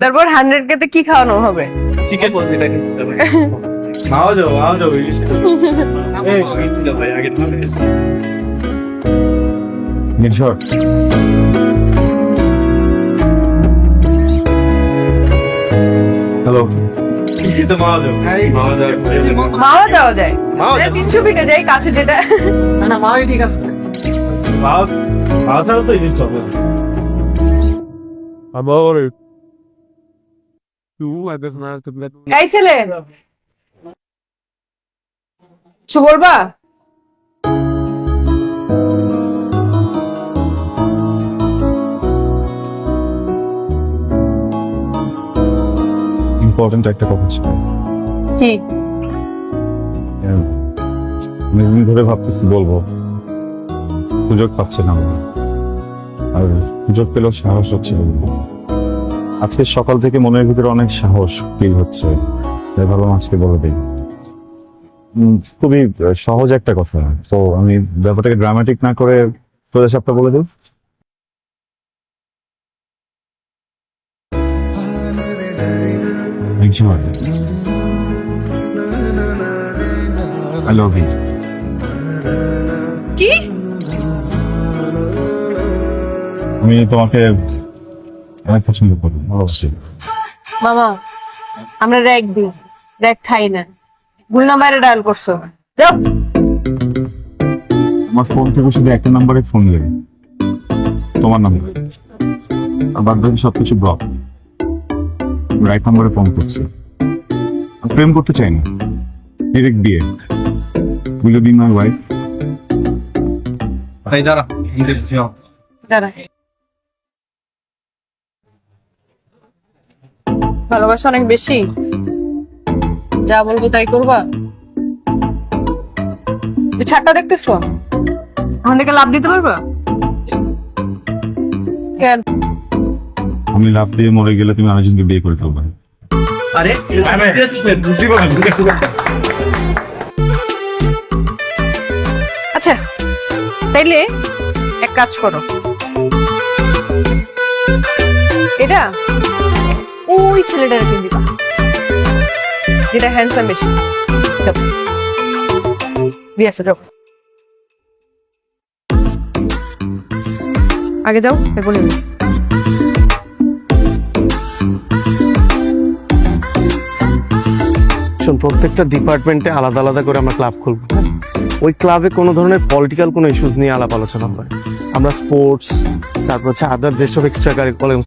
তারপর 100 কে তে কি খাওয়ানো হবে? চিকেন বলবি এটা কিন্তু যাবে মাও যাও ইলিশ এই ভাই আগে নির্ঝর হ্যালো ইলিশে মাও যাও মাও যাওয়া যায়। মাও যাও 300 ফিটে যাই কাছে যেটা। না মাই ঠিক আছে। মাও ছাড়া তো ইলিশ হবে আমার না এই ছেলে কিছু বলবা? ইম্পর্টেন্ট একটা কথা ছিল কি? অনেকদিন ধরে ভাবতেছি বলবো, সুযোগ পাচ্ছে না আর সুযোগ পেলেও সাহস হচ্ছে না। আজকে সকাল থেকে মনের ভিতরে অনেক সাহস ফিল হচ্ছে, তাই ভাবলাম আজকে বলে দিই। খুবই সহজ একটা কথা, তো আমি ব্যাপারটাকে ড্রামাটিক না করে সোজা সাপটা বলে দিই। I love you. কি? আমি তোমাকে অনেক পছন্দ করি, অবশ্যই। মামা আমরা র‍্যাক দিই, র‍্যাক খাই না। ভুল নাম্বারে ডায়াল করছো, যাও। আমার ফোন থেকে শুধু একটা নাম্বারে ফোন লাগে, তোমার নাম্বার, আর বাদ বাকি সবকিছু ব্লক। রাইট নাম্বারে ফোন করছি। প্রেম করতে চাই না, ডিরেক্ট বিয়ে। Will you be my wife? এই দাঁড়া দাঁড়া, ভালোবাসা অনেক বেশি, যা বলবো তাই করবা? তুই ছাড়টা দেখতেছো, ওখান থেকে লাভ দিতে পারবা? কেন? আমি লাভ দিয়ে মরে গেলে তুমি আরেকজনকে বিয়ে করে ফেলবে। আরে আচ্ছা তাইলে এক কাজ করো, এটা ওই ছেলেটার কিনে দিবা যেটা হ্যান্ডসাম বেশি। যাও, দিয়ে আসো, যাও আগে যাও, এরপর নিবি। শোন, প্রত্যেকটা ডিপার্টমেন্টে আলাদা আলাদা করে আমরা ক্লাব খুলবো। ওই ক্লাবে কোনো ধরনের পলিটিক্যাল কোনো ইস্যুস নিয়ে আলাপ আলোচনা হয়। আমরা স্পোর্টস, তারপর হচ্ছে আদার যেসব এক্সট্রা কারিকুলাম